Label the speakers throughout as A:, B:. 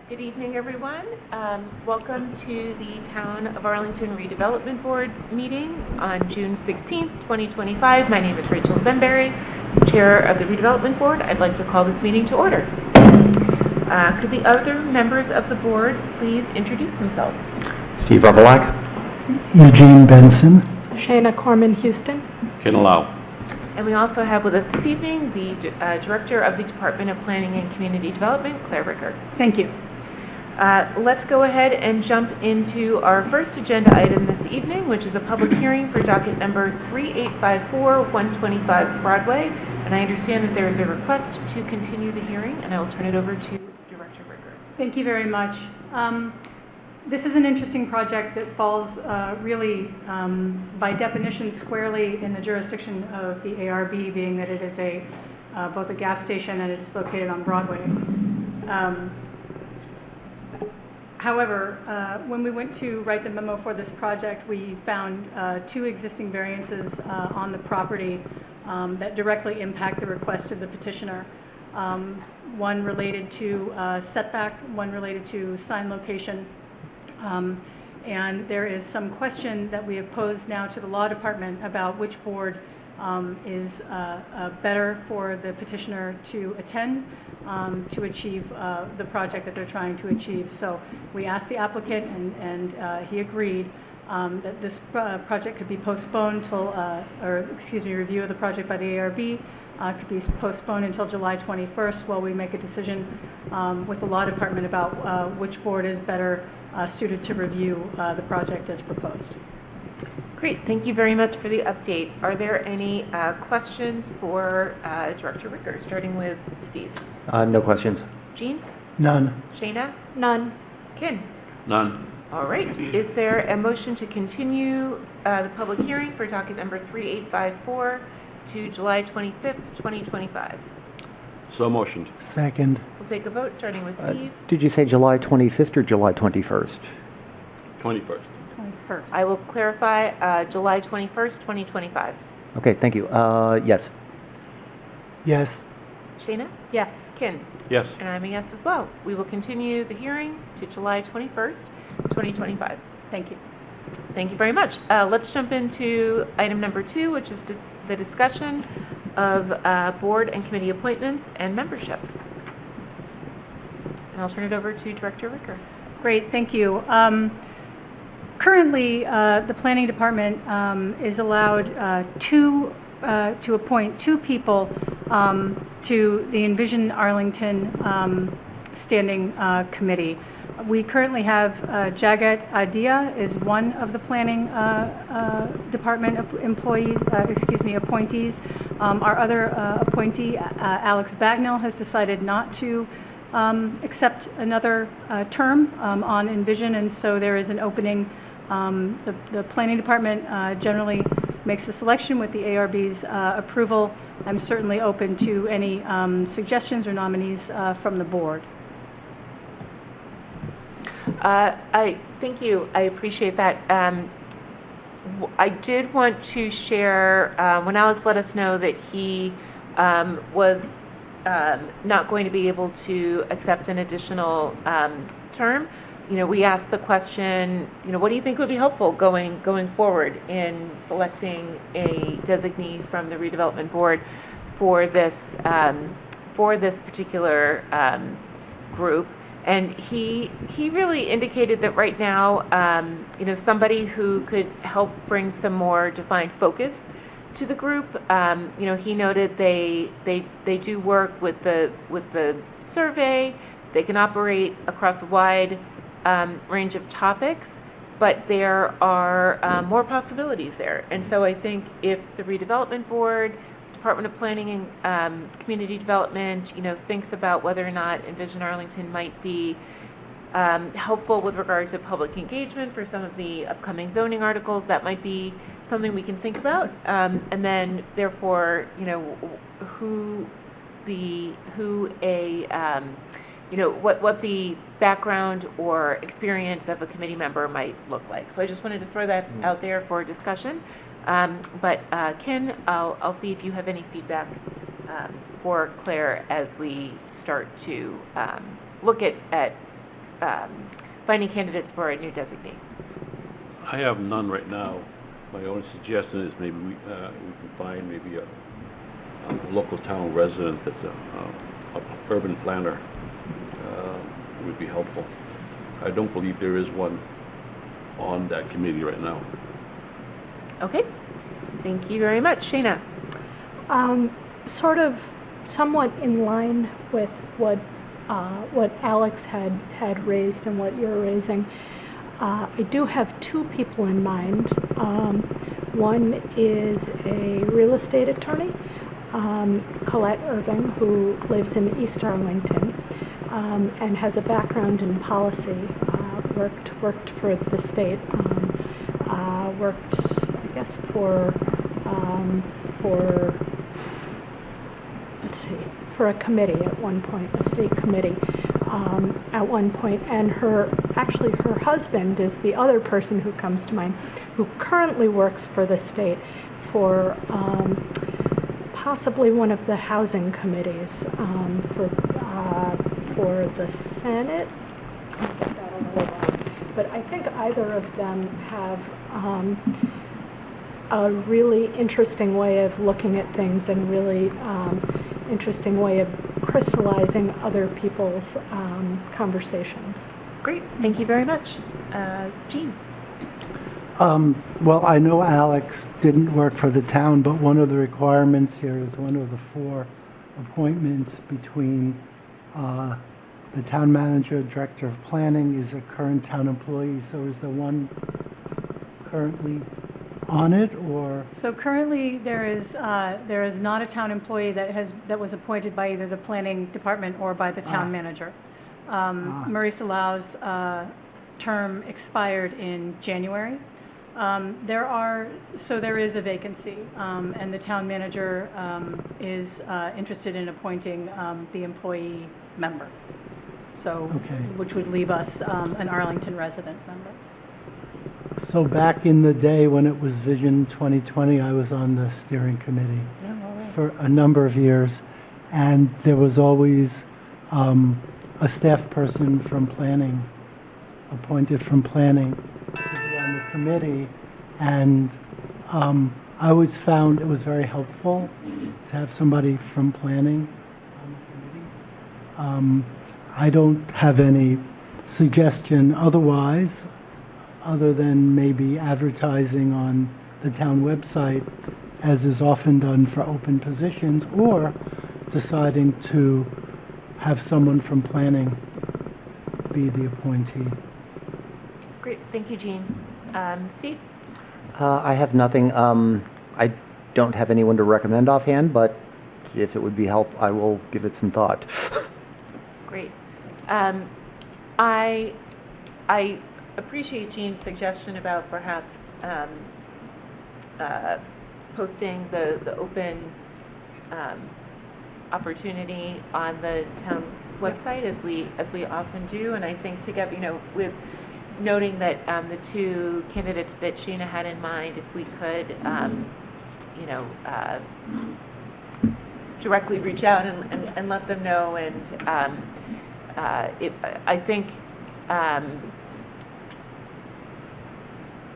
A: Good evening, everyone. Welcome to the Town of Arlington Redevelopment Board meeting on June 16th, 2025. My name is Rachel Zenberry, Chair of the Redevelopment Board. I'd like to call this meeting to order. Could the other members of the board please introduce themselves?
B: Steve Revelak.
C: Eugene Benson.
D: Shayna Corman Houston.
B: Ken Lau.
A: And we also have with us this evening the Director of the Department of Planning and Community Development, Claire Ricker.
D: Thank you.
A: Let's go ahead and jump into our first agenda item this evening, which is a public hearing for docket number 3854, 125 Broadway. And I understand that there is a request to continue the hearing, and I will turn it over to Director Ricker.
D: Thank you very much. This is an interesting project that falls really, by definition, squarely in the jurisdiction of the ARB, being that it is both a gas station and it is located on Broadway. However, when we went to write the memo for this project, we found two existing variances on the property that directly impact the request of the petitioner. One related to setback, one related to sign location. And there is some question that we have posed now to the law department about which board is better for the petitioner to attend to achieve the project that they're trying to achieve. So we asked the applicant, and he agreed that this project could be postponed till, review of the project by the ARB could be postponed until July 21st while we make a decision with the law department about which board is better suited to review the project as proposed.
A: Great, thank you very much for the update. Are there any questions for Director Ricker, starting with Steve?
B: No questions.
A: Jean?
C: None.
A: Shayna?
D: None.
A: Ken?
B: None.
A: All right, is there a motion to continue the public hearing for docket number 3854 to July 25th, 2025?
B: So motioned.
C: Second.
A: We'll take a vote, starting with Steve.
E: Did you say July 25th or July 21st?
B: 21st.
D: 21st.
A: I will clarify, July 21st, 2025.
E: Okay, thank you. Yes.
C: Yes.
A: Shayna?
D: Yes.
A: Ken?
B: Yes.
A: And I'm a yes as well. We will continue the hearing to July 21st, 2025.
D: Thank you.
A: Thank you very much. Let's jump into item number 2, which is the discussion of board and committee appointments and memberships. And I'll turn it over to Director Ricker.
D: Great, thank you. Currently, the planning department is allowed to appoint 2 people to the Envision Arlington Standing Committee. We currently have Jagat Adia is one of the planning department appointees. Our other appointee, Alex Bagnell, has decided not to accept another term on Envision, and so there is an opening. The planning department generally makes the selection with the ARB's approval. I'm certainly open to any suggestions or nominees from the board.
A: Thank you. I appreciate that. I did want to share, when Alex let us know that he was not going to be able to accept an additional term, we asked the question, what do you think would be helpful going forward in selecting a designee from the redevelopment board for this particular group? And he really indicated that right now, somebody who could help bring some more defined focus to the group. He noted they do work with the survey. They can operate across a wide range of topics, but there are more possibilities there. And so I think if the redevelopment board, Department of Planning and Community Development, thinks about whether or not Envision Arlington might be helpful with regard to public engagement for some of the upcoming zoning articles, that might be something we can think about. And then, therefore, what the background or experience of a committee member might look like. So I just wanted to throw that out there for discussion. But Ken, I'll see if you have any feedback for Claire as we start to look at finding candidates for a new designee.
B: I have none right now. My only suggestion is maybe we can find maybe a local town resident that's a urban planner would be helpful. I don't believe there is one on that committee right now.
A: Okay, thank you very much. Shayna?
F: Sort of somewhat in line with what Alex had raised and what you're raising. I do have two people in mind. One is a real estate attorney, Colette Irving, who lives in East Arlington and has a background in policy. Worked for the state. Worked, I guess, for a committee at one point, a state committee at one point, and her husband is the other person who comes to mind, who currently works for the state for possibly one of the housing committees for the Senate. But I think either of them have a really interesting way of looking at things and really interesting way of crystallizing other people's conversations.
A: Great, thank you very much. Jean?
C: Well, I know Alex didn't work for the town, but one of the requirements here is one of the 4 appointments between the town manager, director of planning is a current town employee. So is there one currently on it, or?
D: So currently, there is not a town employee that was appointed by either the planning department or by the town manager. Marisa Lau's term expired in January. There is a vacancy, and the town manager is interested in appointing the employee member. So,
C: Okay.
D: which would leave us an Arlington resident member.
C: So back in the day when it was Vision 2020, I was on the steering committee for a number of years, and there was always a staff person from planning, appointed from planning to be on the committee, and I always found it was very helpful to have somebody from planning on the committee. I don't have any suggestion otherwise, other than maybe advertising on the town website, as is often done for open positions, or deciding to have someone from planning be the appointee.
A: Great, thank you, Jean. Steve?
E: I have nothing. I don't have anyone to recommend offhand, but if it would be help, I will give it some thought.
A: Great. I appreciate Jean's suggestion about perhaps posting the open opportunity on the town website as we often do, and I think together, with noting that the 2 candidates that Shayna had in mind, if we could, directly reach out and let them know, and I think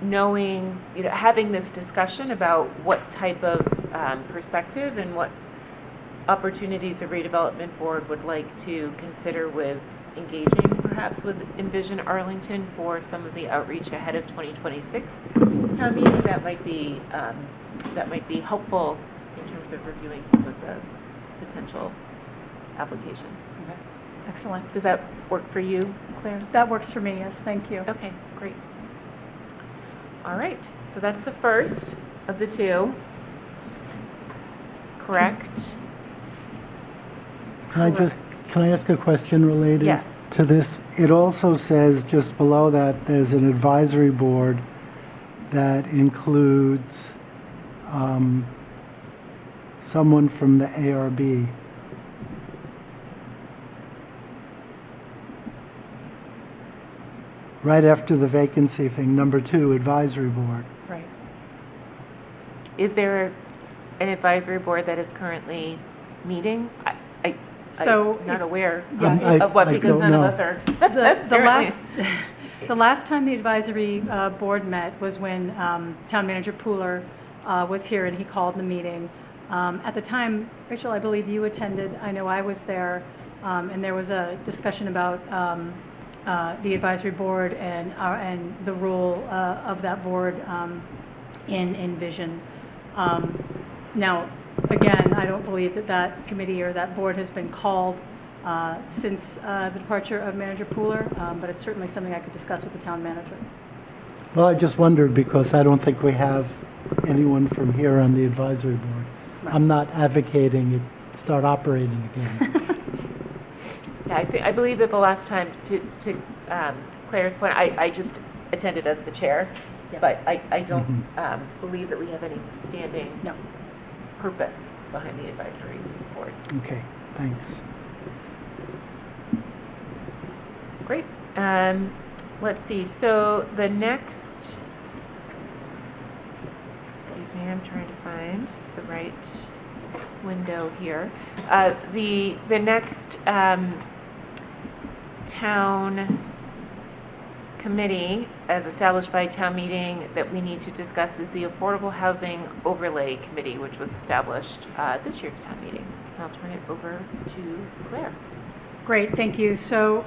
A: knowing, having this discussion about what type of perspective and what opportunities the redevelopment board would like to consider with engaging perhaps with Envision Arlington for some of the outreach ahead of 2026 town meeting, that might be helpful in terms of reviewing some of the potential applications.
D: Okay. Excellent.
A: Does that work for you, Claire?
D: That works for me, yes, thank you.
A: Okay, great. All right, so that's the first of the 2. Correct?
C: Can I ask a question related
A: Yes.
C: to this? It also says just below that there's an advisory board that includes someone from the ARB. Right after the vacancy thing, number 2, advisory board.
A: Right. Is there an advisory board that is currently meeting?
D: So
A: I'm not aware
D: Yeah,
A: of what,
C: I
A: because
C: don't
A: none of
C: know.
A: us are.
D: The
A: Apparently.
D: the last time the advisory board met was when Town Manager Pooler was here and he called the meeting. At the time, Rachel, I believe you attended, I know I was there, and there was a discussion about the advisory board and the role of that board in Vision. Now, again, I don't believe that that committee or that board has been called since the departure of Manager Pooler, but it's certainly something I could discuss with the town manager.
C: Well, I just wondered because I don't think we have anyone from here on the advisory board.
D: Right.
C: I'm not advocating it start operating again.
A: Yeah, I believe that the last time, to Claire's point, I just attended as the chair,
D: Yeah.
A: but I don't believe that we have any standing
D: No.
A: purpose behind the advisory board.
C: Okay, thanks.
A: Great. Let's see, so the next, excuse me, I'm trying to find the right window here. The next town committee, as established by town meeting, that we need to discuss is the Affordable Housing Overlay Committee, which was established this year's town meeting. I'll turn it over to Claire.
D: Great, thank you. So,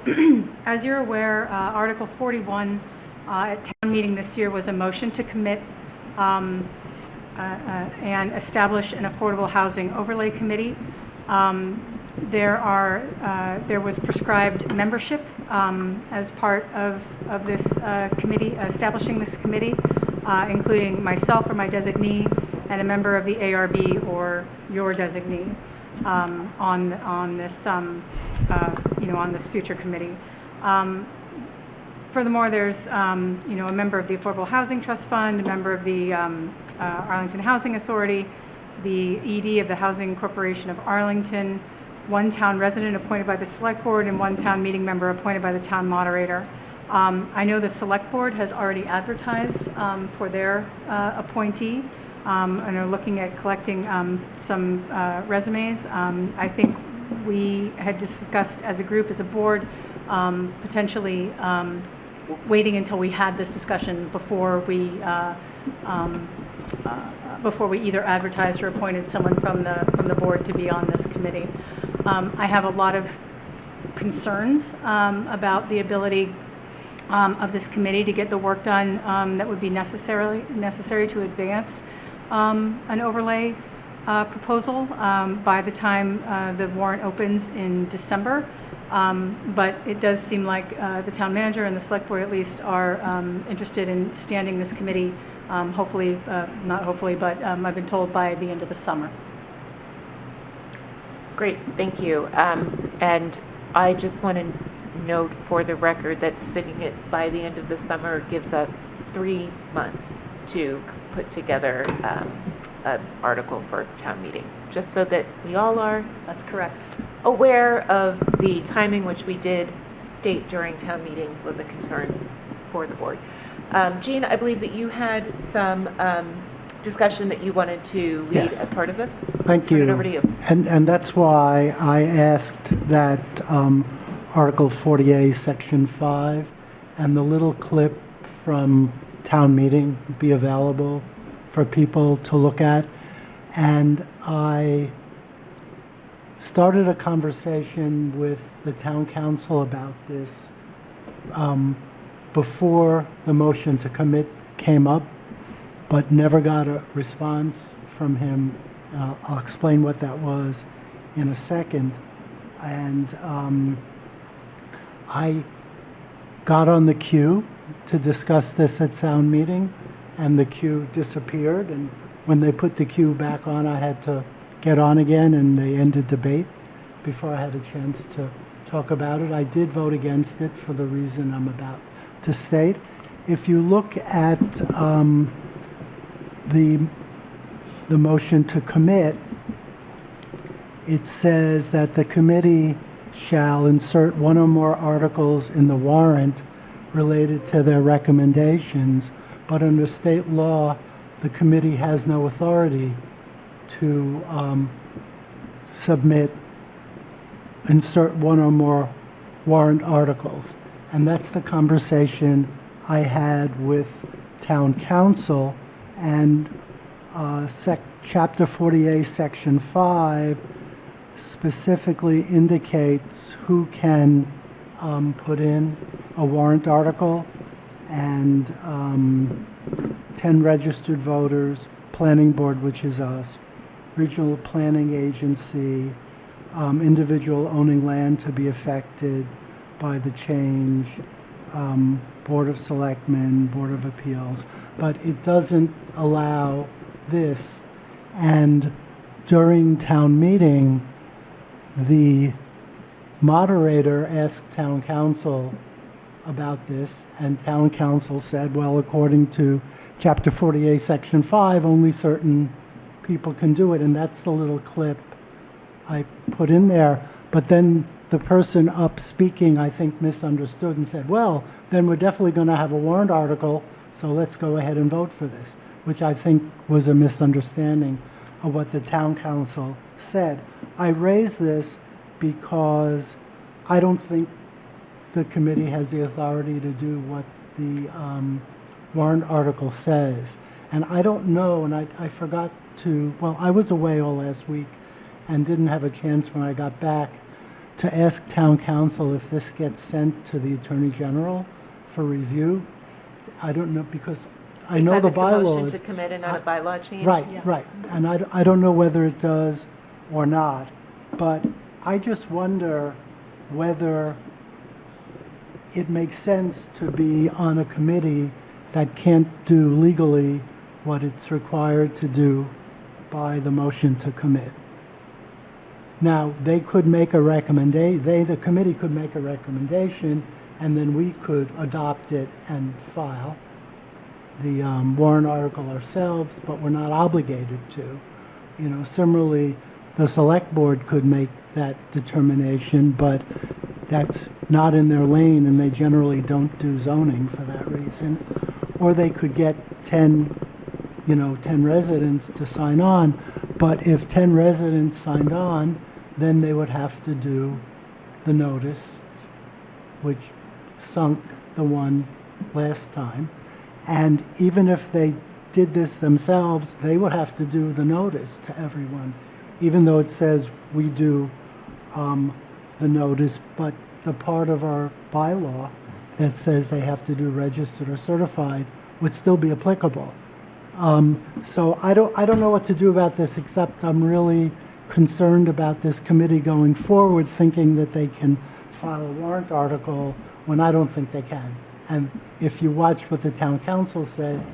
D: as you're aware, Article 41 at town meeting this year was a motion to commit and establish an affordable housing overlay committee. There was prescribed membership as part of this committee, establishing this committee, including myself or my designee, and a member of the ARB or your designee on this, on this future committee. Furthermore, there's, a member of the Affordable Housing Trust Fund, a member of the Arlington Housing Authority, the ED of the Housing Corporation of Arlington, one town resident appointed by the Select Board, and one town meeting member appointed by the town moderator. I know the Select Board has already advertised for their appointee and are looking at collecting some resumes. I think we had discussed as a group, as a board, potentially waiting until we had this discussion before we either advertised or appointed someone from the board to be on this committee. I have a lot of concerns about the ability of this committee to get the work done that would be necessary to advance an overlay proposal by the time the warrant opens in December. But it does seem like the town manager and the select board at least are interested in standing this committee, hopefully, not hopefully, but I've been told by the end of the summer.
A: Great, thank you. And I just want to note for the record that sitting it by the end of the summer gives us 3 months to put together an article for town meeting, just so that we all are
D: That's correct.
A: aware of the timing, which we did state during town meeting was a concern for the board. Jean, I believe that you had some discussion that you wanted to lead
C: Yes.
A: as part of this.
C: Thank
A: Turn
C: you.
A: it over to you.
C: And that's why I asked that Article 40A, Section 5, and the little clip from town meeting be available for people to look at. And I started a conversation with the town council about this before the motion to commit came up, but never got a response from him. I'll explain what that was in a second. And I got on the queue to discuss this at sound meeting, and the queue disappeared. And when they put the queue back on, I had to get on again, and they ended debate before I had a chance to talk about it. I did vote against it for the reason I'm about to state. If you look at the motion to commit, it says that the committee shall insert one or more articles in the warrant related to their recommendations, but under state law, the committee has no authority to submit insert one or more warrant articles. And that's the conversation I had with town council, and Chapter 48, Section 5 specifically indicates who can put in a warrant article, and 10 registered voters, planning board, which is us, regional planning agency, individual owning land to be affected by the change, Board of Selectmen, Board of Appeals, but it doesn't allow this. And during town meeting, the moderator asked town council about this, and town council said, well, according to Chapter 48, Section 5, only certain people can do it, and that's the little clip I put in there. But then the person up speaking, I think, misunderstood and said, well, then we're definitely going to have a warrant article, so let's go ahead and vote for this, which I think was a misunderstanding of what the town council said. I raise this because I don't think the committee has the authority to do what the warrant article says. And I don't know, and I forgot to, well, I was away all last week and didn't have a chance when I got back to ask town council if this gets sent to the Attorney General for review. I don't know, because I know the
A: Because it's a motion
C: bylaws.
A: to commit and not a bylaw change?
C: Right,
F: Yeah.
C: right. And I don't know whether it does or not, but I just wonder whether it makes sense to be on a committee that can't do legally what it's required to do by the motion to commit. Now, they could make a recommendation, the committee could make a recommendation, and then we could adopt it and file the warrant article ourselves, but we're not obligated to. You know, similarly, the select board could make that determination, but that's not in their lane, and they generally don't do zoning for that reason. Or they could get 10 residents to sign on, but if 10 residents signed on, then they would have to do the notice, which sunk the one last time. And even if they did this themselves, they would have to do the notice to everyone, even though it says we do the notice, but the part of our bylaw that says they have to do registered or certified would still be applicable. So I don't know what to do about this, except I'm really concerned about this committee going forward, thinking that they can file a warrant article when I don't think they can. And if you watch what the town council said,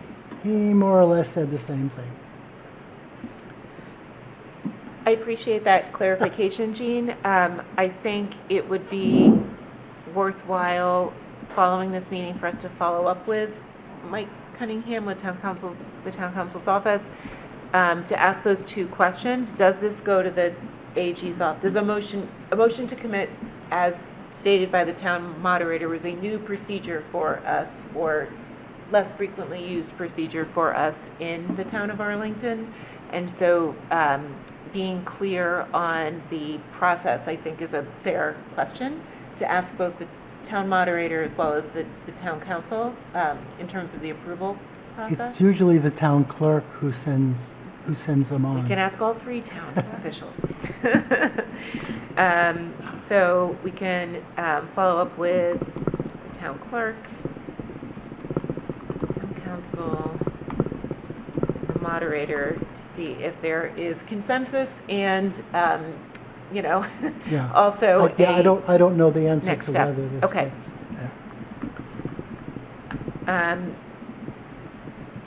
C: he more or less said the same thing.
A: I appreciate that clarification, Jean. I think it would be worthwhile, following this meeting, for us to follow up with Mike Cunningham, with the town council's office, to ask those two questions. Does this go to the AG's office? Does a motion to commit, as stated by the town moderator, was a new procedure for us, or less frequently used procedure for us in the town of Arlington? And so being clear on the process, I think, is a fair question to ask both the town moderator as well as the town council in terms of the approval process.
C: It's usually the town clerk who sends them on.
A: You can ask all three town officials. So we can follow up with the town clerk, town council, the moderator, to see if there is consensus and,
C: Yeah.
A: also
C: I don't know the answer
A: next
C: to
A: step.
C: whether this
A: Okay.
C: gets there.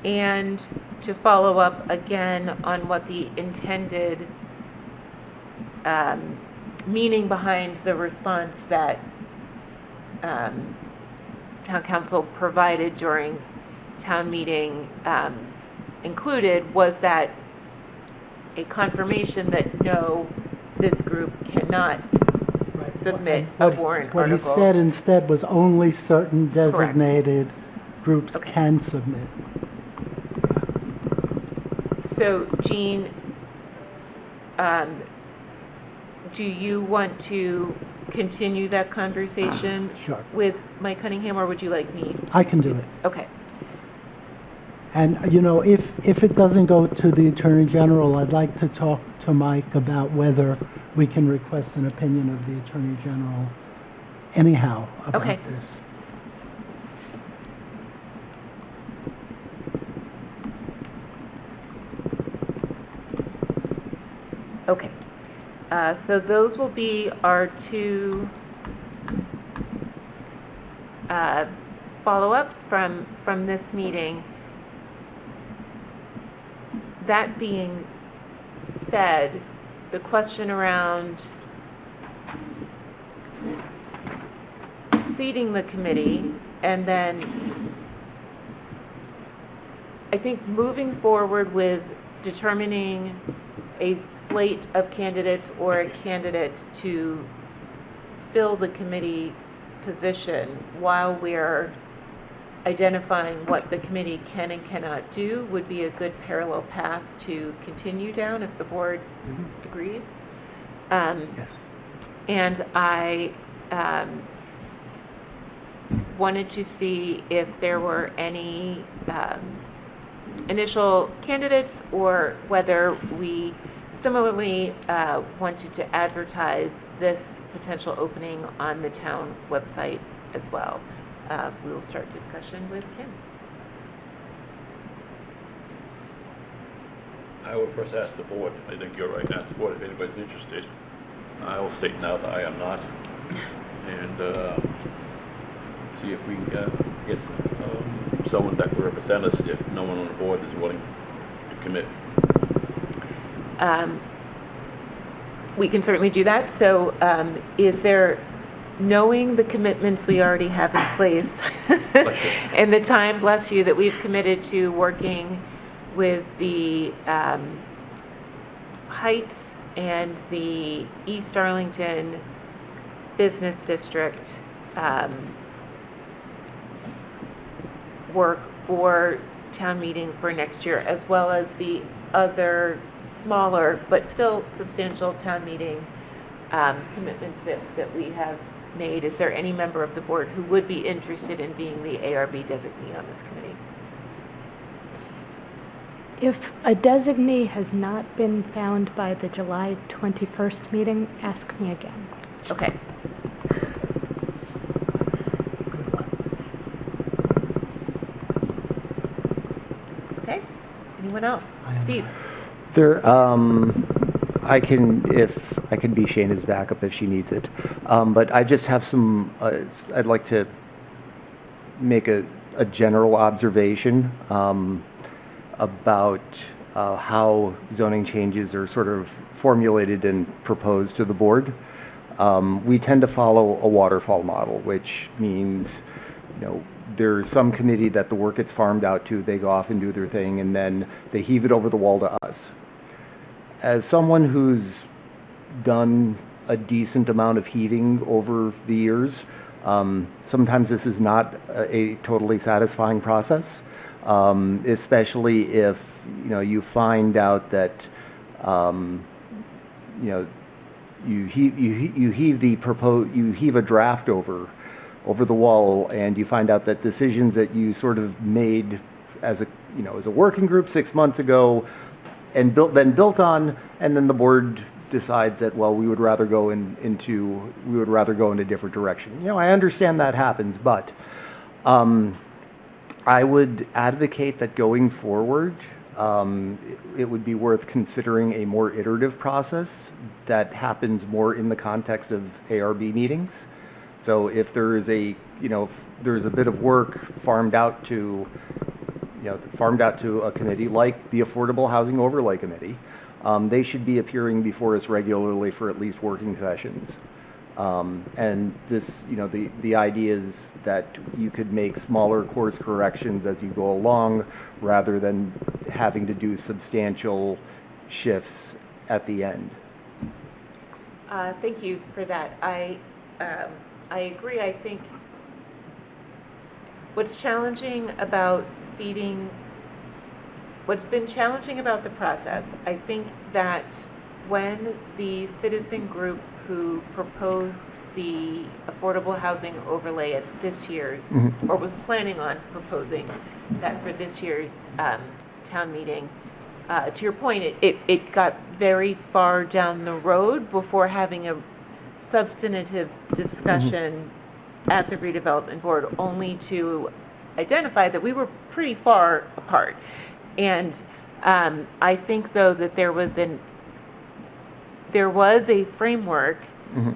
A: And to follow up again on what the intended meaning behind the response that town council provided during town meeting included, was that a confirmation that no, this group cannot
C: Right.
A: submit
C: And
A: a warrant
C: What he
A: article.
C: said instead was only certain designated groups
A: Okay.
C: can submit.
A: So, Jean, do you want to continue that conversation
C: Sure.
A: with Mike Cunningham, or would you like me?
C: I can do it.
A: Okay.
C: And, if it doesn't go to the Attorney General, I'd like to talk to Mike about whether we can request an opinion of the Attorney General anyhow about
A: Okay.
C: this.
A: Okay. So those will be our two follow-ups from this meeting. That being said, the question around seating the committee, and then I think moving forward with determining a slate of candidates or a candidate to fill the committee position while we're identifying what the committee can and cannot do would be a good parallel path to continue down if the board agrees.
C: Yes.
A: And I wanted to see if there were any initial candidates or whether we similarly wanted to advertise this potential opening on the town website as well. We will start discussion with Kim.
B: I will first ask the board. I think you're right. Ask the board if anybody's interested. I will state now that I am not. And see if we can get someone that will represent us if no one on the board is willing to commit.
A: We can certainly do that. So is there, knowing the commitments we already have in place and the time, bless you, that we've committed to working with the Heights and the East Arlington Business District work for town meeting for next year, as well as the other smaller but still substantial town meeting commitments that we have made. Is there any member of the board who would be interested in being the ARB designee on this committee?
F: If a designee has not been found by the July 21st meeting, ask me again.
A: Okay. Okay. Anyone else? Steve?
E: There, I can be Shana's backup if she needs it. But I just have some, I'd like to make a general observation about how zoning changes are sort of formulated and proposed to the board. We tend to follow a waterfall model, which means, there's some committee that the work gets farmed out to, they go off and do their thing, and then they heave it over the wall to us. As someone who's done a decent amount of heaving over the years, sometimes this is not a totally satisfying process, especially if you find out that you heave a draft over the wall, and you find out that decisions that you sort of made as a working group 6 months ago and built on, and then the board decides that, well, we would rather go in a different direction. I understand that happens, but I would advocate that going forward, it would be worth considering a more iterative process that happens more in the context of ARB meetings. So if there is if there's a bit of work farmed out to a committee like the Affordable Housing Overlay Committee, they should be appearing before us regularly for at least working sessions. And this, the idea is that you could make smaller course corrections as you go along, rather than having to do substantial shifts at the end.
A: Thank you for that. I agree. I think what's been challenging about the process, I think that when the citizen group who proposed the affordable housing overlay at this year's, or was planning on proposing that for this year's town meeting, to your point, it got very far down the road before having a substantive discussion at the redevelopment board, only to identify that we were pretty far apart. And I think, though, that there was a framework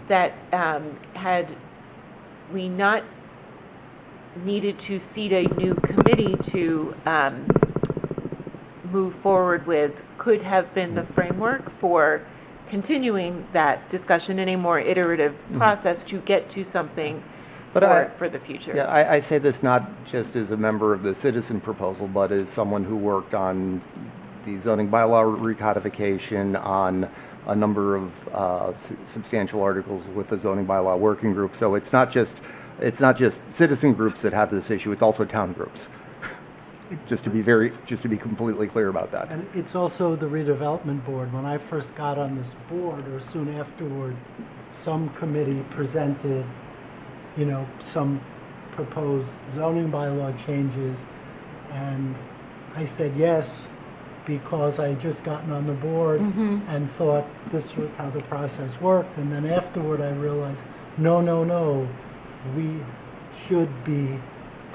A: that had we not needed to seat a new committee to move forward with, could have been the framework for continuing that discussion in a more iterative process to get to something for the future.
E: Yeah, I say this not just as a member of the citizen proposal, but as someone who worked on the zoning bylaw recodification, on a number of substantial articles with the zoning bylaw working group. So it's not just citizen groups that have this issue, it's also town groups. Just to be completely clear about that.
C: And it's also the redevelopment board. When I first got on this board, or soon afterward, some committee presented, some proposed zoning bylaw changes, and I said yes, because I had just gotten on the board and thought this was how the process worked. And then afterward, I realized, no, we should be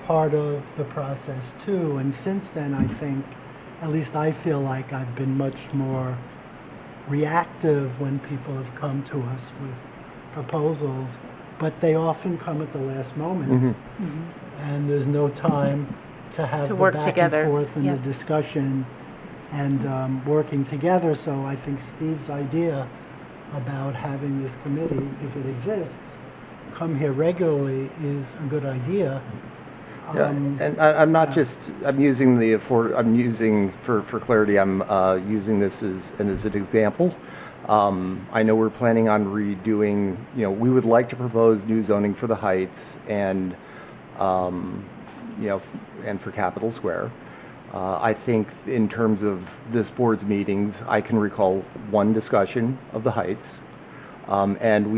C: part of the process too. And since then, I think, at least I feel like I've been much more reactive when people have come to us with proposals, but they often come at the last moment. And there's no time to have the
A: work
C: back
A: together.
C: and forth and
A: Yeah.
C: the discussion and working together. So I think Steve's idea about having this committee, if it exists, come here regularly is a good idea.
E: Yeah, and I'm not just, I'm using for clarity, I'm using this as an example. I know we're planning on redoing, we would like to propose new zoning for the Heights and, and for Capitol Square. I think in terms of this board's meetings, I can recall one discussion of the Heights, and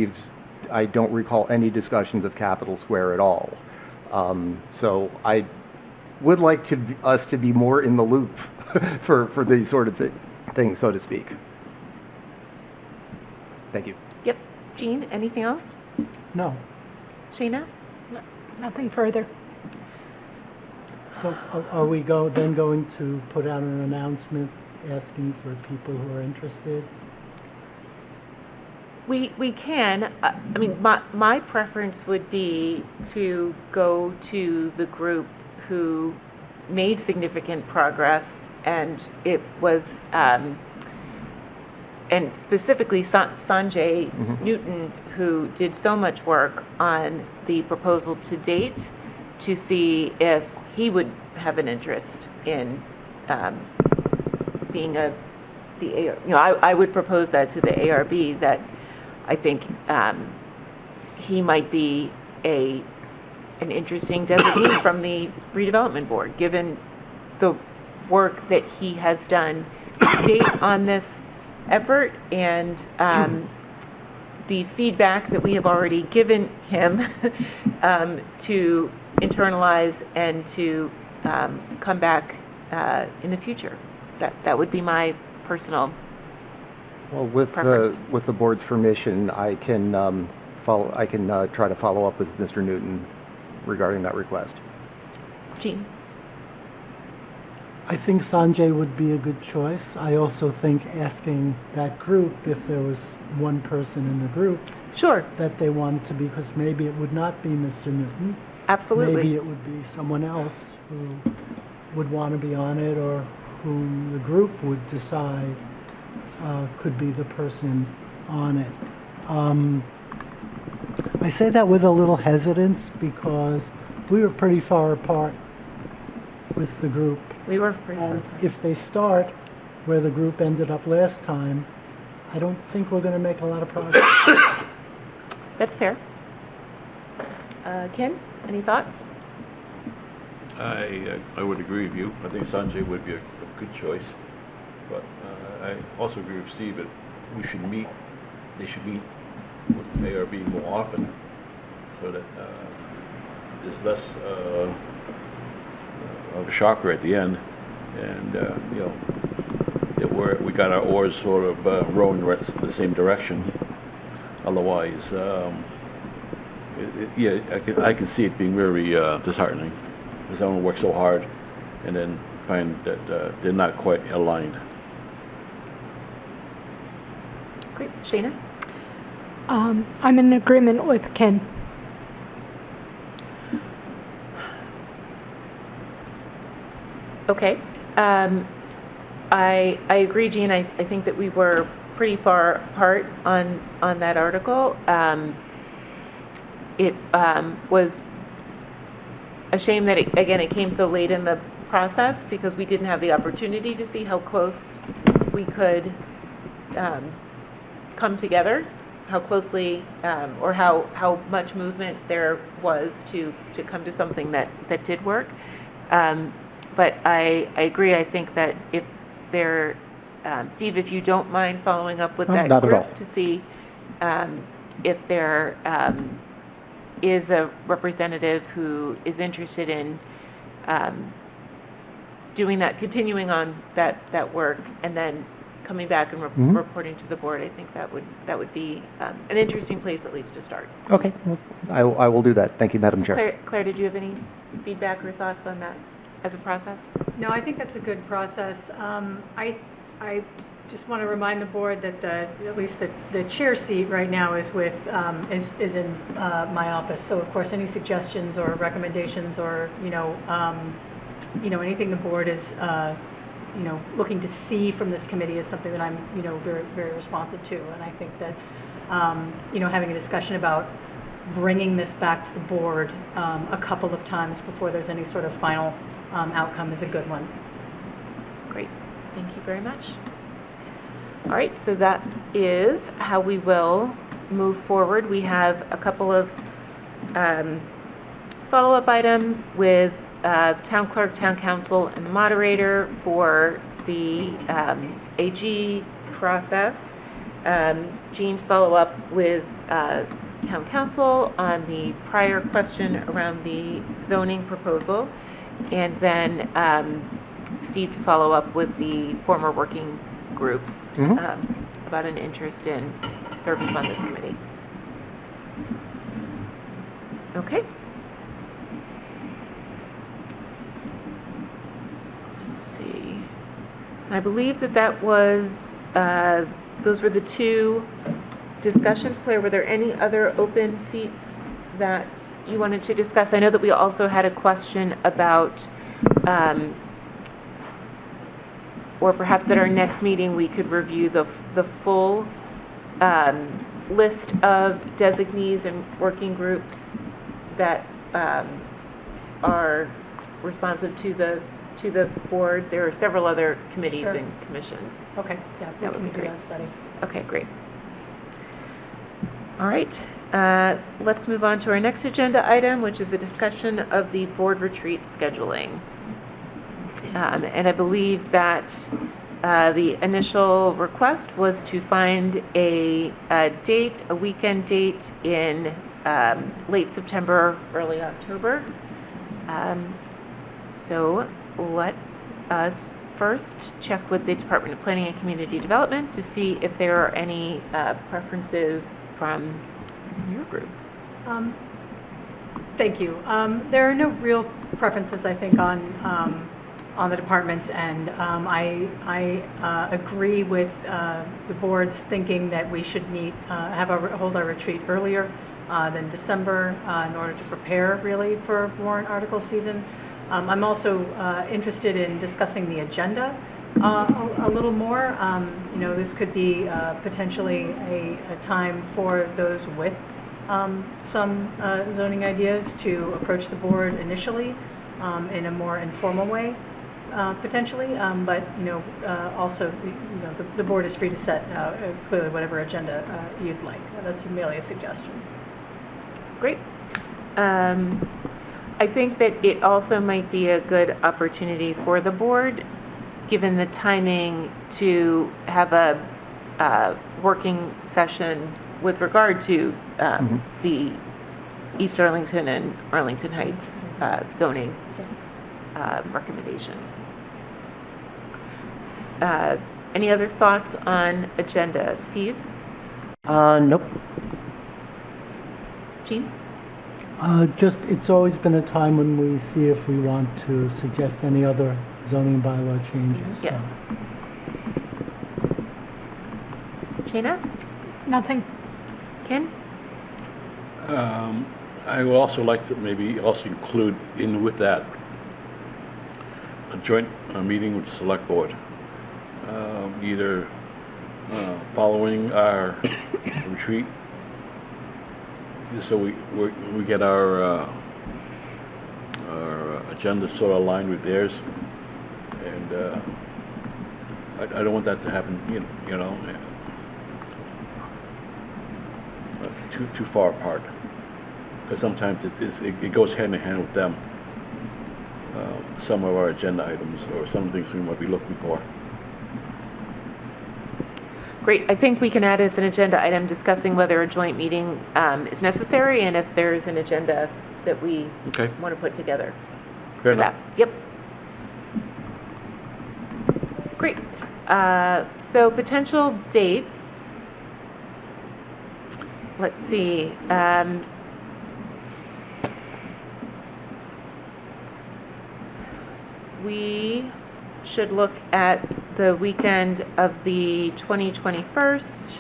E: I don't recall any discussions of Capitol Square at all. So I would like us to be more in the loop for these sort of things, so to speak. Thank you.
A: Yep. Jean, anything else?
C: No.
A: Shayna?
F: Nothing further.
C: So are we then going to put out an announcement asking for people who are interested?
A: We can. I mean, my preference would be to go to the group who made significant progress, and it was, and specifically Sanjay Newton, who did so much work on the proposal to date, to see if he would have an interest in being I would propose that to the ARB, that I think he might be an interesting designee from the redevelopment board, given the work that he has done to date on this effort and the feedback that we have already given him to internalize and to come back in the future. That would be my personal
E: Well, with
A: preference.
E: the board's permission, I can try to follow up with Mr. Newton regarding that request.
A: Jean?
C: I think Sanjay would be a good choice. I also think asking that group, if there was one person in the group
A: Sure,
C: that they wanted to be, because maybe it would not be Mr. Newton.
A: absolutely.
C: Maybe it would be someone else who would want to be on it, or whom the group would decide could be the person on it. I say that with a little hesitance because we were pretty far apart with the group.
A: We were pretty
C: And if they start where the group ended up last time, I don't think we're going to make a lot of progress.
A: That's fair. Ken, any thoughts?
B: I would agree with you. I think Sanjay would be a good choice. But I also agree with Steve that they should meet with the ARB more often, so that there's less of a shocker at the end, and that we got our oars sort of rowing the same direction. Otherwise, I can see it being very disheartening, because I want to work so hard and then find that they're not quite aligned.
A: Great. Shayna?
F: I'm in agreement with Ken.
A: Okay. I agree, Jean. I think that we were pretty far apart on that article. It was a shame that, it came so late in the process, because we didn't have the opportunity to see how close we could come together, how closely or how much movement there was to come to something that did work. But I agree. I think that if there, Steve, if you don't mind following up with that
E: not at all.
A: group to see if there is a representative who is interested in doing that, continuing on that work, and then coming back and reporting to the board, I think that would be an interesting place at least to start.
E: Okay, well, I will do that. Thank you, Madam Chair.
A: Claire, did you have any feedback or thoughts on that as a process?
D: No, I think that's a good process. I just want to remind the board that at least the chair seat right now is with, is in my office. So of course, any suggestions or recommendations or, anything the board is, looking to see from this committee is something that I'm, very, very responsive to. And I think that, having a discussion about bringing this back to the board a couple of times before there's any sort of final outcome is a good one.
A: Great. Thank you very much. All right, so that is how we will move forward. We have a couple of follow-up items with the town clerk, town council, and the moderator for the AG process. Jean's follow-up with town council on the prior question around the zoning proposal, and then Steve to follow up with the former working group about an interest in service on this committee. Okay. Let's see. I believe that was, those were the two discussions. Claire, were there any other open seats that you wanted to discuss? I know that we also had a question about, or perhaps at our next meeting, we could review the full list of designees and working groups that are responsive to the board. There are several other committees
D: Sure.
A: and commissions.
D: Okay, yeah,
A: That would be
D: we can do
A: great.
D: that study.
A: Okay, great. All right, let's move on to our next agenda item, which is a discussion of the board retreat scheduling. And I believe that the initial request was to find a weekend date in late September, early October. So let us first check with the Department of Planning and Community Development to see if there are any preferences from your group.
D: Thank you. There are no real preferences, I think, on the departments, and I agree with the board's thinking that we should hold our retreat earlier than December in order to prepare really for warrant article season. I'm also interested in discussing the agenda a little more. This could be potentially a time for those with some zoning ideas to approach the board initially in a more informal way, potentially. But also, the board is free to set clearly whatever agenda you'd like. That's merely a suggestion.
A: Great. I think that it also might be a good opportunity for the board, given the timing, to have a working session with regard to the East Arlington and Arlington Heights zoning recommendations. Any other thoughts on agenda? Steve?
E: Nope.
A: Jean?
C: Just, it's always been a time when we see if we want to suggest any other zoning bylaw changes. so.
A: Yes. Shayna?
F: Nothing.
A: Ken?
B: I would also like to maybe also include in with that a joint meeting with the select board, either following our retreat, so we get our agenda sort of aligned with theirs, and I don't want that to happen, you know, too far apart, because sometimes it goes hand in hand with them. Some of our agenda items or some things we might be looking for.
A: Great. I think we can add as an agenda item discussing whether a joint meeting is necessary and if there's an agenda that we
B: Okay.
A: want to put together.
B: Fair
A: for that.
B: enough.
A: Yep. Great. So potential dates. Let's see. We should look at the weekend of the 21st.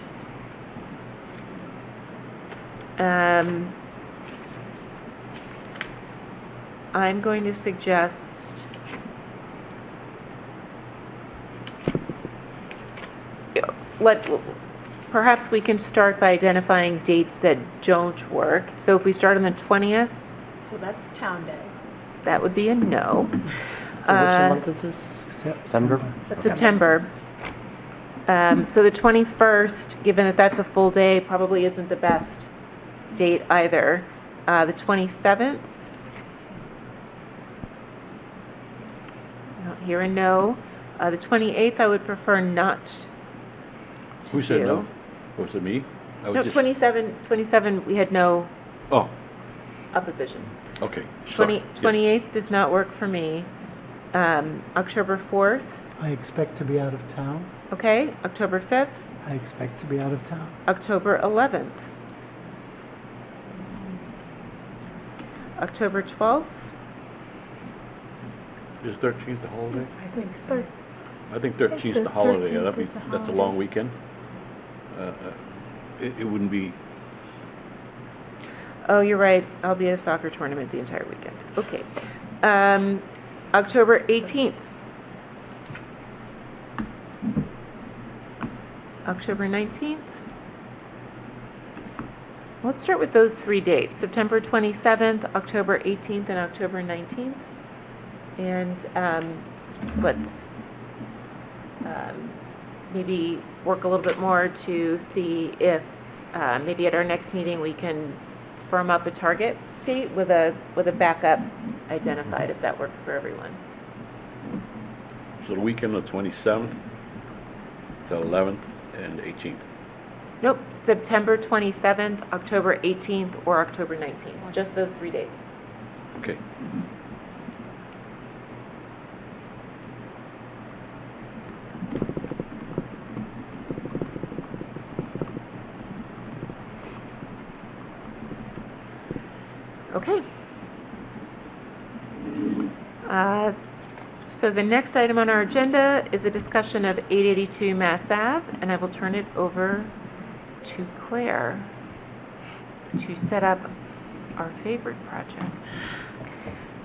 A: I'm going to suggest perhaps we can start by identifying dates that don't work. So if we start on the 20th,
D: So that's Town Day.
A: that would be a no.
E: So which month is this? September?
A: September. So the 21st, given that that's a full day, probably isn't the best date either. The 27th. I don't hear a no. The 28th, I would prefer not to
B: Who said
A: do.
B: no? Was it me? I was
A: No,
B: just-
A: 27, we had no
B: Oh,
A: opposition.
B: okay. Sorry. Yes.
A: 28th does not work for me. October 4th,
C: I expect to be out of town.
A: okay. October 5th,
C: I expect to be out of town.
A: October 11th. October 12th,
B: Is 13th the holiday?
D: I think so.
B: I think 13th is the
F: the
B: holiday.
F: 13th is a
B: That's a
F: holiday.
B: long weekend. It wouldn't be,
A: oh, you're right, I'll be at a soccer tournament the entire weekend. Okay. October 18th. October 19th. Let's start with those 3 dates, September 27th, October 18th, and October 19th. And let's maybe work a little bit more to see if maybe at our next meeting we can firm up a target date with a backup identified, if that works for everyone.
B: so the weekend of the 27th, the 11th, and 18th.
A: Nope, September 27th, October 18th, or October 19th, just those 3 dates.
B: Okay.
A: Okay. So the next item on our agenda is a discussion of 882 Mass Ave, and I will turn it over to Claire to set up our favorite project,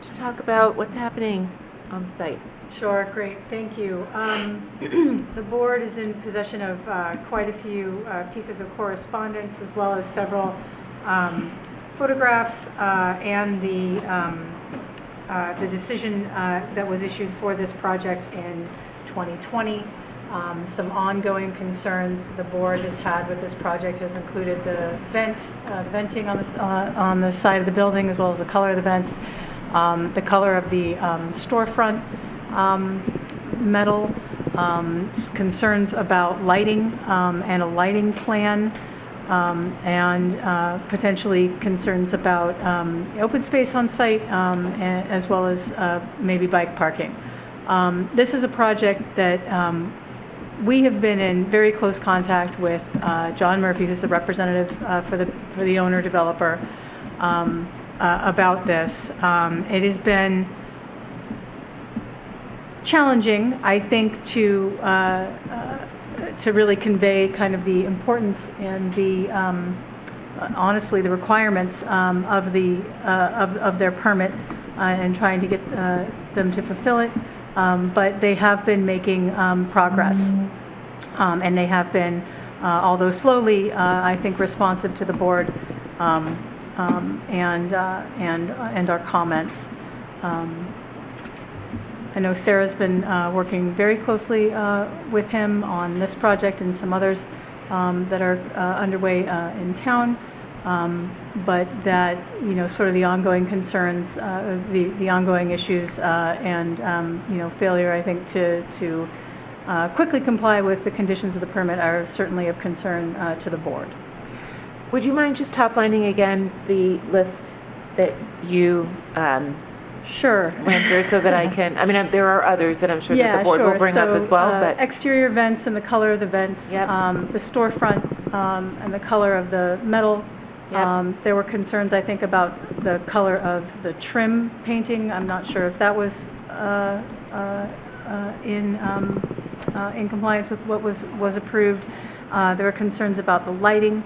A: to talk about what's happening on site.
D: Sure, great, thank you. The board is in possession of quite a few pieces of correspondence, as well as several photographs and the decision that was issued for this project in 2020. Some ongoing concerns the board has had with this project have included the venting on the side of the building, as well as the color of the vents, the color of the storefront metal, concerns about lighting and a lighting plan, and potentially concerns about open space on site, as well as maybe bike parking. This is a project that we have been in very close contact with John Murphy, who's the representative for the owner developer, about this. It has been challenging, I think, to really convey kind of the importance and the honestly the requirements of their permit and trying to get them to fulfill it. But they have been making progress, and they have been, although slowly, I think responsive to the board and our comments. I know Sarah's been working very closely with him on this project and some others that are underway in town. But that, sort of the ongoing concerns, the ongoing issues, and, failure, I think, to quickly comply with the conditions of the permit are certainly of concern to the board.
A: Would you mind just top-lining again the list that you
D: Sure.
A: went through so that I can, there are others that I'm sure that the board will bring up as well, but.
D: Exterior vents and the color of the vents,
A: Yep.
D: the storefront and the color of the metal.
A: Yep.
D: There were concerns, I think, about the color of the trim painting. I'm not sure if that was in compliance with what was approved. There were concerns about the lighting,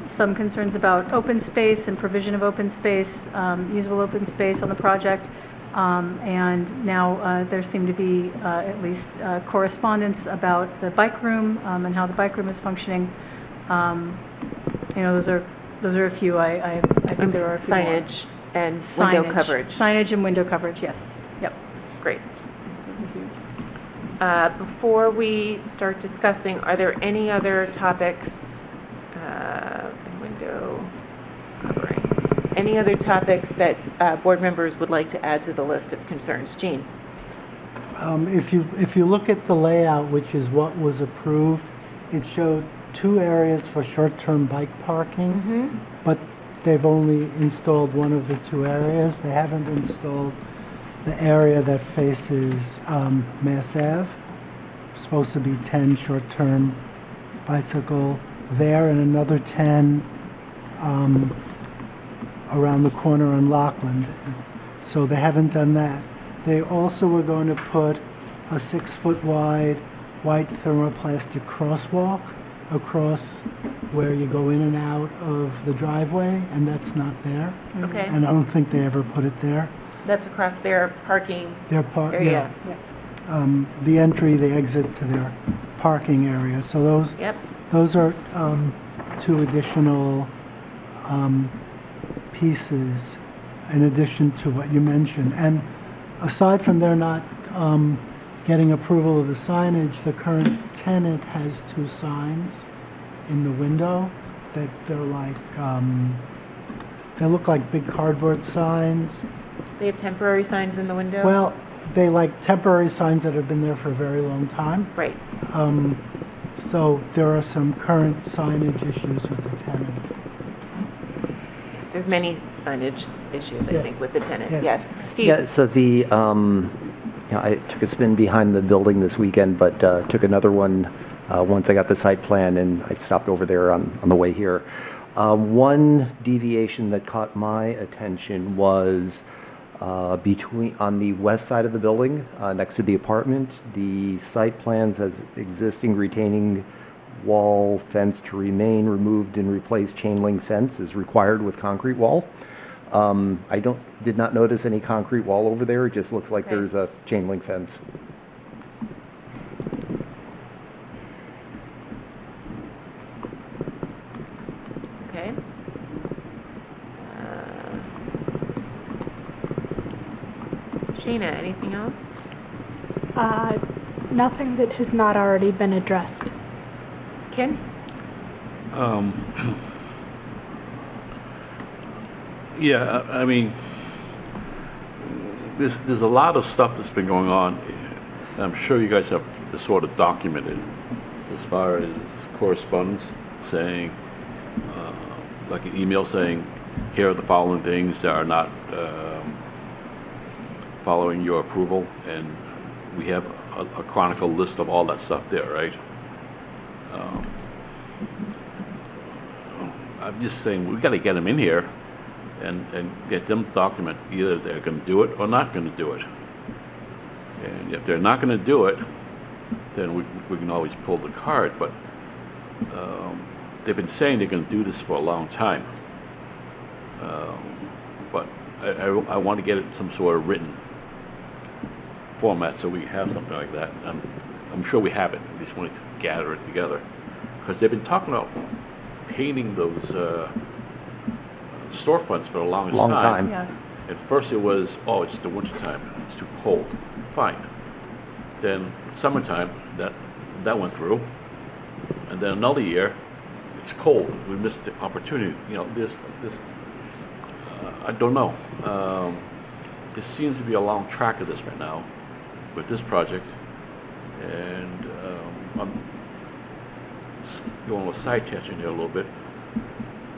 D: some concerns about open space and provision of open space, usable open space on the project. And now there seemed to be at least correspondence about the bike room and how the bike room is functioning. Those are a few. I think there are a few more.
A: Signage and window coverage.
D: Signage and window coverage, yes. Yep.
A: Great. Before we start discussing, are there any other topics, window covering, any other topics that board members would like to add to the list of concerns? Jean?
C: If you look at the layout, which is what was approved, it showed 2 areas for short-term bike parking, but they've only installed one of the 2 areas. They haven't installed the area that faces Mass Ave. Supposed to be 10 short-term bicycle there and another 10 around the corner on Lockland. So they haven't done that. They also were going to put a 6-foot wide white thermoplastic crosswalk across where you go in and out of the driveway, and that's not there.
A: Okay.
C: And I don't think they ever put it there.
A: That's across their parking area.
C: The entry, the exit to their parking area. So those are 2 additional pieces in addition to what you mentioned. And aside from their not getting approval of the signage, the current tenant has 2 signs in the window that they're like, they look like big cardboard signs.
A: They have temporary signs in the window?
C: Well, they like temporary signs that have been there for a very long time.
A: Right.
C: So there are some current signage issues with the tenant.
A: Yes, there's many signage issues, I
C: Yes.
A: think, with the tenant.
C: Yes.
A: Yes. Steve?
E: Yeah, so I took a spin behind the building this weekend, but took another one once I got the site plan, and I stopped over there on the way here. One deviation that caught my attention was on the west side of the building, next to the apartment. The site plans has existing retaining wall fence to remain. Removed and replaced chain link fence is required with concrete wall. I did not notice any concrete wall over there. It just looks like
A: Okay.
E: there's a chain link fence.
A: Okay. Shayna, anything else?
F: Nothing that has not already been addressed.
A: Ken?
B: Yeah, there's a lot of stuff that's been going on. I'm sure you guys have this sort of documented as far as correspondence saying, like an email saying, here are the following things that are not following your approval, and we have a chronicle list of all that stuff there, right? I'm just saying, we gotta get them in here and get them to document either they're gonna do it or not gonna do it. And if they're not gonna do it, then we can always pull the card, but they've been saying they're gonna do this for a long time. But I want to get it in some sort of written format so we have something like that. I'm sure we have it, at least want to gather it together. Because they've been talking about painting those storefronts for the longest
E: Long
B: time.
E: time.
D: Yes.
B: At first it was, oh, it's the winter time, it's too cold. Fine. Then summertime, that went through. And then another year, it's cold. We missed the opportunity. You know, this I don't know. There seems to be a long track of this right now with this project. And I'm going with side tangent here a little bit.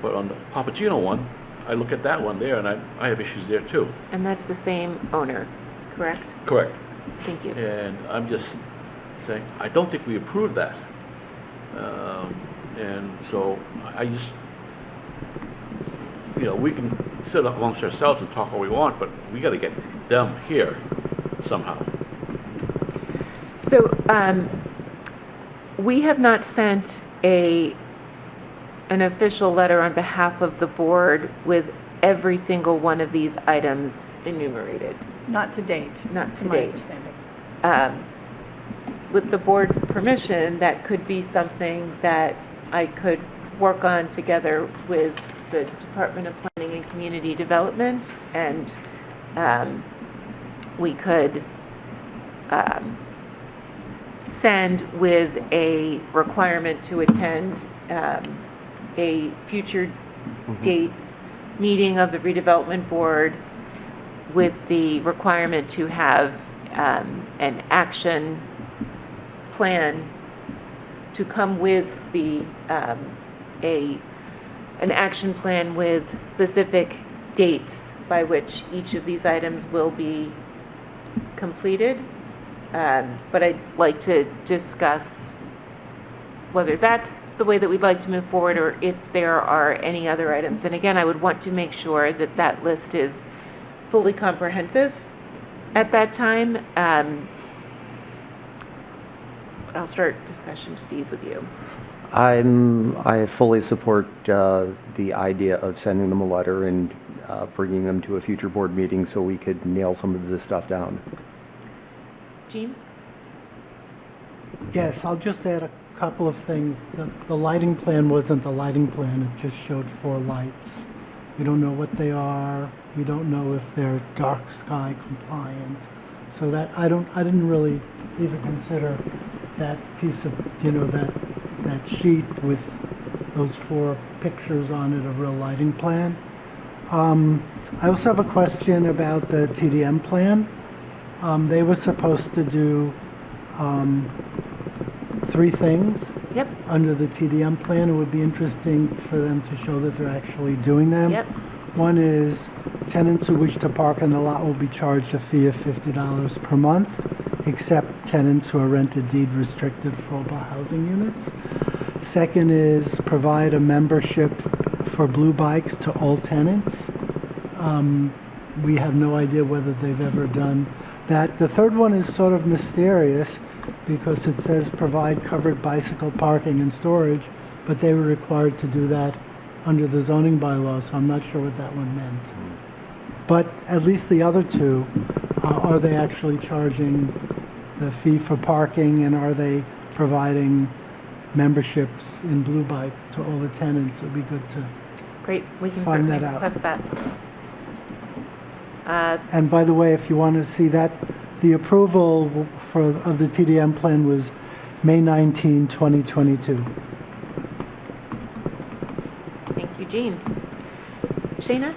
B: But on the Papagino one, I look at that one there and I have issues there too.
A: And that's the same owner, correct?
B: Correct.
A: Thank you.
B: And I'm just saying, I don't think we approved that. And so I just, you know, we can sit amongst ourselves and talk all we want, but we got to get them here somehow.
A: So, we have not sent an official letter on behalf of the board with every single one of these items enumerated.
D: Not to date.
A: Not to
D: my
A: date.
D: understanding.
A: With the board's permission, that could be something that I could work on together with the Department of Planning and Community Development, and we could send with a requirement to attend a future date meeting of the redevelopment board with the requirement to have an action plan to come with the an action plan with specific dates by which each of these items will be completed. But I'd like to discuss whether that's the way that we'd like to move forward or if there are any other items. And again, I would want to make sure that that list is fully comprehensive at that time. I'll start discussion, Steve, with you.
E: I fully support the idea of sending them a letter and bringing them to a future board meeting so we could nail some of this stuff down.
A: Jean?
C: Yes, I'll just add a couple of things. The lighting plan wasn't a lighting plan, it just showed 4 lights. We don't know what they are. We don't know if they're dark sky compliant. So that I didn't really even consider that piece of, that sheet with those 4 pictures on it, a real lighting plan. I also have a question about the TDM plan. They were supposed to do 3 things
A: Yep.
C: under the TDM plan. It would be interesting for them to show that they're actually doing them.
A: Yep.
C: One is tenants who wish to park in the lot will be charged a fee of $50 per month, except tenants who are rented deed restricted affordable housing units. Second is provide a membership for blue bikes to all tenants. We have no idea whether they've ever done that. The third one is sort of mysterious because it says provide covered bicycle parking and storage, but they were required to do that under the zoning bylaws, so I'm not sure what that one meant. But at least the other 2, are they actually charging the fee for parking, and are they providing memberships in Blue Bike to all the tenants? It would be good to.
A: Great, we can
C: Find
A: certainly
C: that out.
A: request that.
C: And by the way, if you want to see that, the approval of the TDM plan was May 19, 2022.
A: Thank you, Jean. Shayna?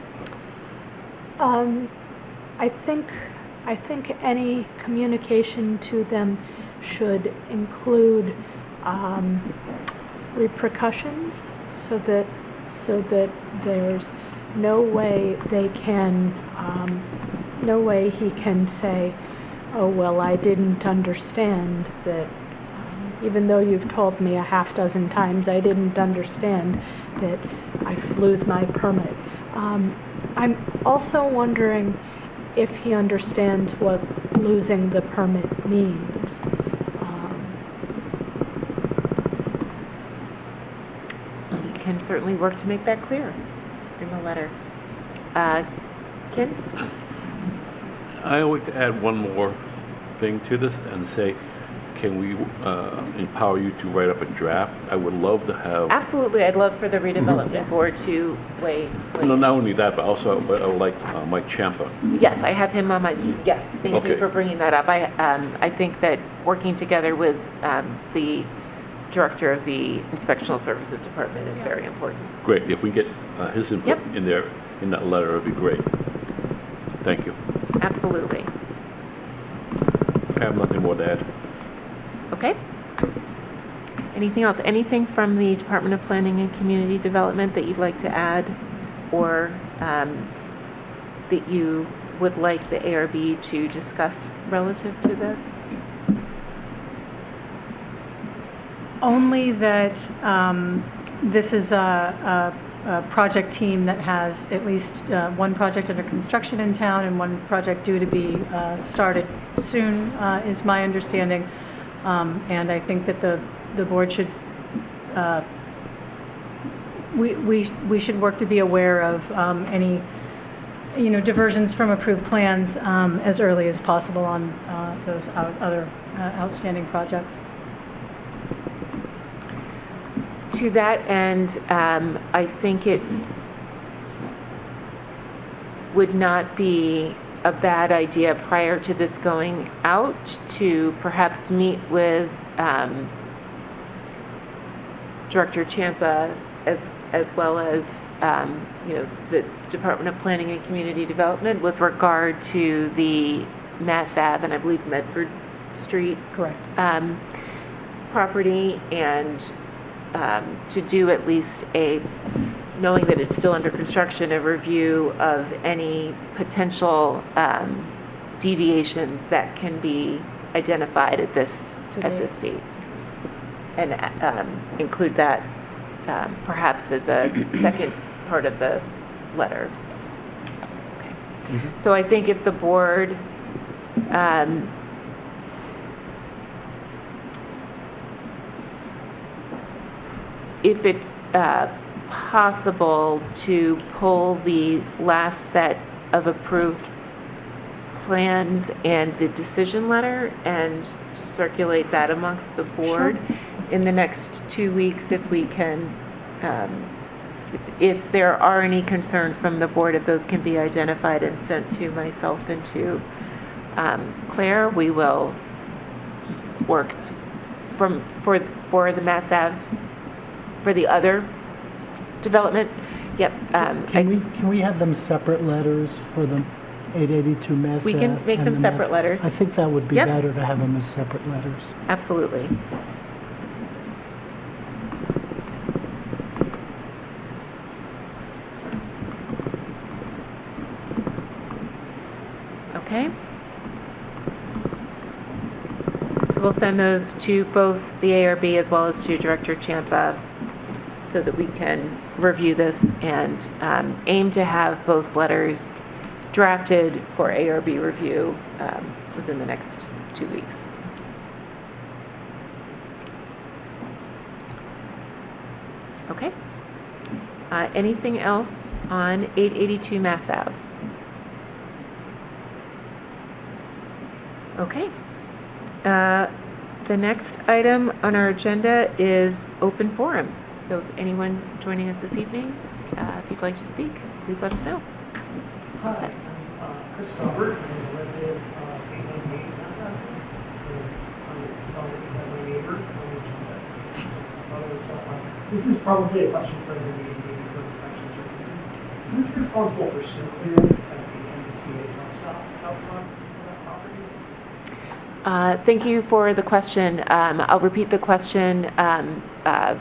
F: I think I think any communication to them should include repercussions so that there's no way he can say, oh, well, I didn't understand that, even though you've told me a half dozen times, I didn't understand that I could lose my permit. I'm also wondering if he understands what losing the permit means.
A: We can certainly work to make that clear in the letter. Ken?
B: I would like to add one more thing to this and say, can we empower you to write up a draft? I would love to have,
A: Absolutely, I'd love for the redevelopment board to weigh.
B: no, not only that, but also I would like Mike Champa.
A: Yes, I have him on my, yes, thank you
B: Okay.
A: for bringing that up. I think that working together with the director of the Inspectional Services Department is very important.
B: Great, if we get his input
A: Yep.
B: in there, in that letter, it'd be great. Thank you.
A: Absolutely.
B: I have nothing more to add.
A: Okay. Anything else? Anything from the Department of Planning and Community Development that you'd like to add, or that you would like the ARB to discuss relative to this?
D: Only that this is a project team that has at least one project under construction in town and one project due to be started soon, is my understanding. And I think that the board should, we should work to be aware of any, diversions from approved plans as early as possible on those other outstanding projects.
A: To that end, I think it would not be a bad idea prior to this going out to perhaps meet with Director Champa as well as the Department of Planning and Community Development with regard to the Mass Ave and I believe Medford Street
D: Correct.
A: property, and to do at least knowing that it's still under construction, a review of any potential deviations that can be identified at this date, and include that perhaps as a second part of the letter. Okay. So I think if the board if it's possible to pull the last set of approved plans and the decision letter and to circulate that amongst the board in the next 2 weeks, if we can, if there are any concerns from the board, if those can be identified and sent to myself and to Claire, we will work for the Mass Ave, for the other development. Yep.
C: Can we have them separate letters for the 882 Mass
A: We can
C: Ave
A: make
C: and
A: them
C: the
A: separate
C: Mass-
A: letters.
C: I think that would be
A: Yep.
C: better to have them as separate letters.
A: Absolutely. Okay. So we'll send those to both the ARB as well as to Director Champa so that we can review this and aim to have both letters drafted for ARB review within the next 2 weeks. Okay. Anything else on 882 Mass Ave? Okay. The next item on our agenda is open forum. So is anyone joining us this evening? If you'd like to speak, please let us know.
G: Hi, I'm Chris Stobert. I'm a resident of 818 Mass Ave. I'm sorry that you have my neighbor. This is probably a question for the meeting, maybe for inspection services. Who's responsible for snow clearance at the MBTA bus stop out front of that
A: Thank you for the question. I'll repeat the question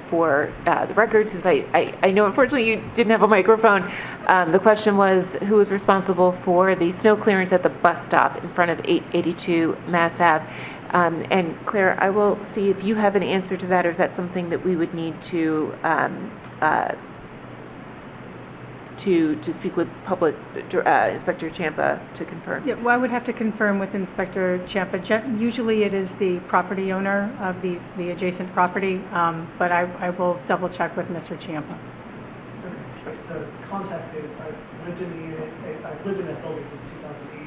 A: for the record, since I know unfortunately you didn't have a microphone. The question was, who was responsible for the snow clearance at the bus stop in front of 882 Mass Ave? And Claire, I will see if you have an answer to that, or is that something that we would need to speak with Public Inspector Champa to confirm?
D: Yeah, well, I would have to confirm with Inspector Champa. Usually it is the property owner of the adjacent property, but I will double check with Mr. Champa.
G: The context is I've lived in the unit, I've lived in that building since 2008.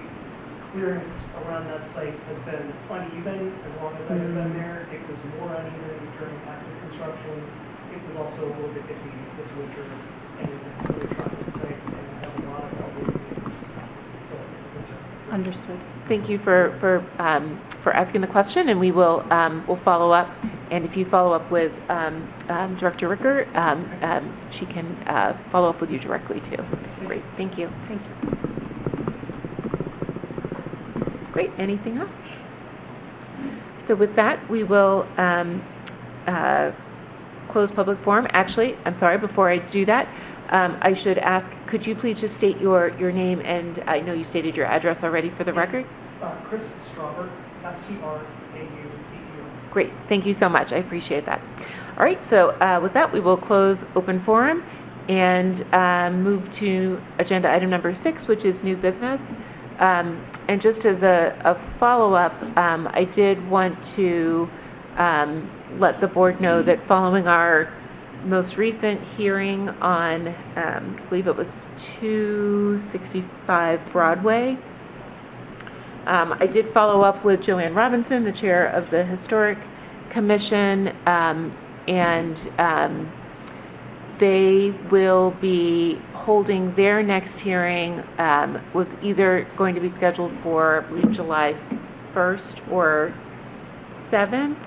G: Clearance around that site has been uneven as long as I have been there. It was more uneven during active construction. It was also a little bit iffy this winter, and it's a heavily trafficked site and it has a lot of elderly neighbors. So it's a concern.
D: Understood.
A: Thank you for asking the question, and we will we'll follow up. And if you follow up with Director Ricker, she can follow up with you directly too. Great, thank you.
D: Thank you.
A: Great, anything else? So with that, we will close public forum. Actually, I'm sorry, before I do that, I should ask, could you please just state your name, and I know you stated your address already for the record?
G: Chris Straubert, STRAUBER.
A: Great, thank you so much. I appreciate that. All right, so with that, we will close open forum and move to agenda item number 6, which is new business. And just as a follow-up, I did want to let the board know that following our most recent hearing on, I believe it was 265 Broadway, I did follow up with Joanne Robinson, the chair of the Historic Commission, and they will be holding their next hearing, was either going to be scheduled for, I believe, July 1st or 7th,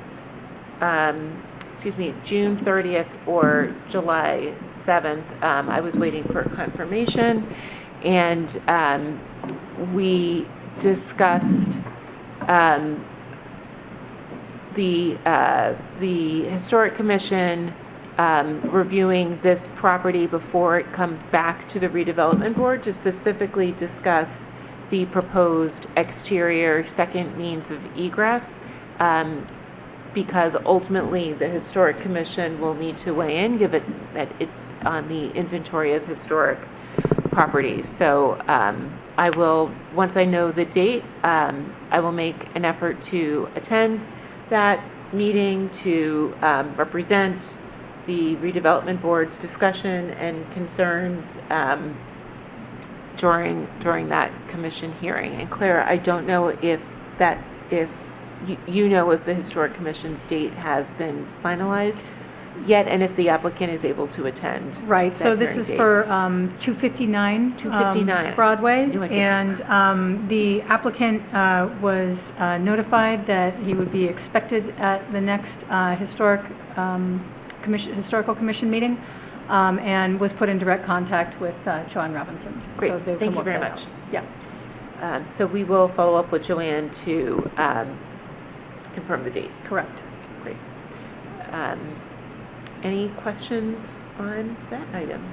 A: June 30th or July 7th. I was waiting for confirmation, and we discussed the Historic Commission reviewing this property before it comes back to the redevelopment board to specifically discuss the proposed exterior second means of egress, because ultimately the Historic Commission will need to weigh in, given that it's on the inventory of historic properties. So I will, once I know the date, I will make an effort to attend that meeting to represent the redevelopment board's discussion and concerns during that commission hearing. And Claire, I don't know if you know if the Historic Commission's date has been finalized yet, and if the applicant is able to attend.
D: Right, so
A: that
D: this
A: hearing
D: is
A: date.
D: for 259 Broadway,
A: Ooh, I get
D: and the applicant was notified that he would be expected at the next Historical Commission meeting, and was put in direct contact with Joanne Robinson.
A: Great,
D: So they
A: thank
D: can
A: you very
D: work that
A: much.
D: out. Yeah.
A: So we will follow up with Joanne to confirm the date.
D: Correct.
A: Great. Any questions on that item?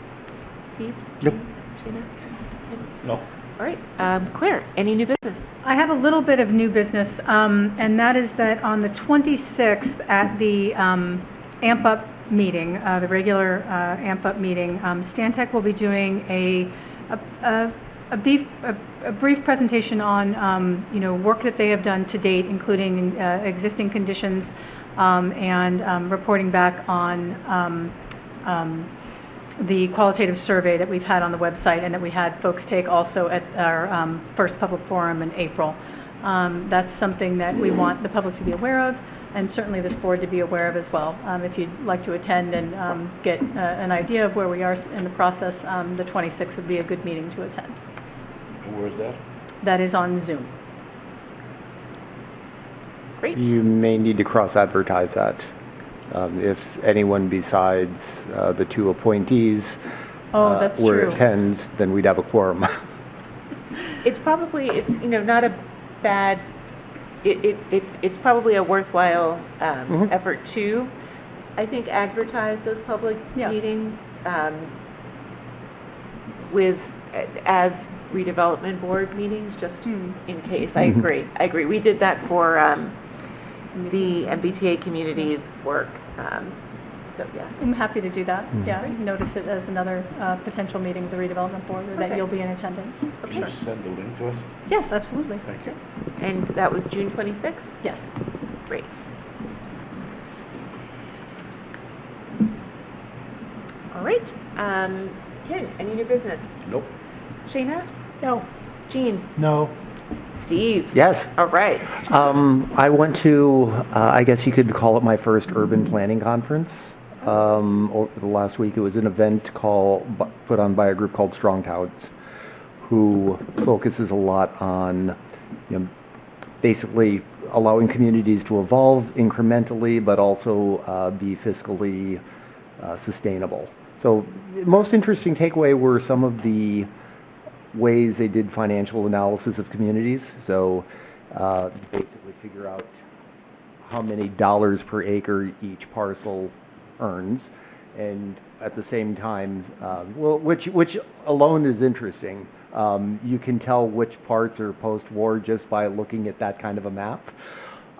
A: Steve?
E: Nope.
A: Gina?
B: No.
A: All right. Claire, any new business?
D: I have a little bit of new business, and that is that on the 26th at the AMP Up meeting, the regular AMP Up meeting, Stantec will be doing a brief presentation on work that they have done to date, including existing conditions, and reporting back on the qualitative survey that we've had on the website and that we had folks take also at our first public forum in April. That's something that we want the public to be aware of, and certainly this board to be aware of as well. If you'd like to attend and get an idea of where we are in the process, the 26th would be a good meeting to attend.
B: Where is that?
D: That is on Zoom.
A: Great.
E: You may need to cross-advertise that. If anyone besides the two appointees
D: Oh, that's
E: were
D: true.
E: attends, then we'd have a quorum.
A: It's not a bad it's probably a worthwhile effort to, I think, advertise those public
D: Yeah.
A: meetings with, as redevelopment board meetings, just in case. I agree. We did that for the MBTA community's work. So, yes.
D: I'm happy to do that. Yeah, notice it as another potential meeting of the redevelopment board, or that you'll be in attendance.
B: Can you send the link to us?
D: Yes, absolutely.
B: Thank you.
A: And that was June 26th?
D: Yes.
A: Great. All right. Ken, any new business?
B: Nope.
A: Shayna?
F: No.
A: Jean?
C: No,
A: Steve?
E: Yes.
A: All right.
E: I went to, I guess you could call it my first urban planning conference. Over the last week, it was an event put on by a group called Strong Towns, who focuses a lot on, basically allowing communities to evolve incrementally, but also be fiscally sustainable. So, the most interesting takeaway were some of the ways they did financial analysis of communities. So basically figure out how many dollars per acre each parcel earns, and at the same time, which alone is interesting. You can tell which parts are post-war just by looking at that kind of a map.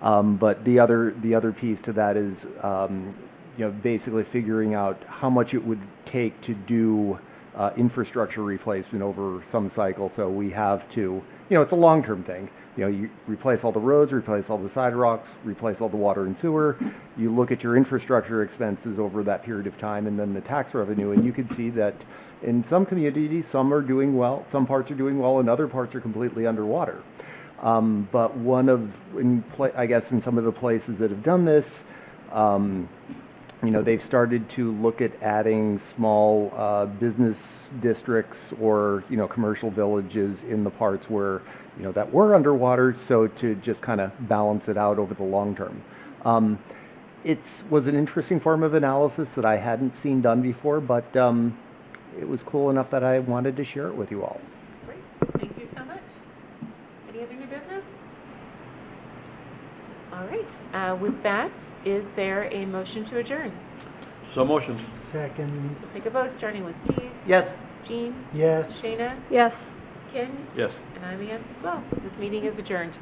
E: But the other piece to that is basically figuring out how much it would take to do infrastructure replacement over some cycle. So we have to, it's a long-term thing. You replace all the roads, replace all the sidewalks, replace all the water and sewer. You look at your infrastructure expenses over that period of time, and then the tax revenue, and you can see that in some communities, some are doing well, some parts are doing well, and other parts are completely underwater. But I guess in some of the places that have done this, they've started to look at adding small business districts or, commercial villages in the parts where, that were underwater, so to just kind of balance it out over the long term. It was an interesting form of analysis that I hadn't seen done before, but it was cool enough that I wanted to share it with you all.
A: Great. Thank you so much. Any other new business? All right. With that, is there a motion to adjourn?
B: So motioned.
C: second,
A: We'll take a vote, starting with Steve,
E: Yes.
A: Jean,
C: yes.
A: Shayna,
F: Yes.
A: Ken,
B: Yes.
A: and I'm a yes as well. This meeting is adjourned.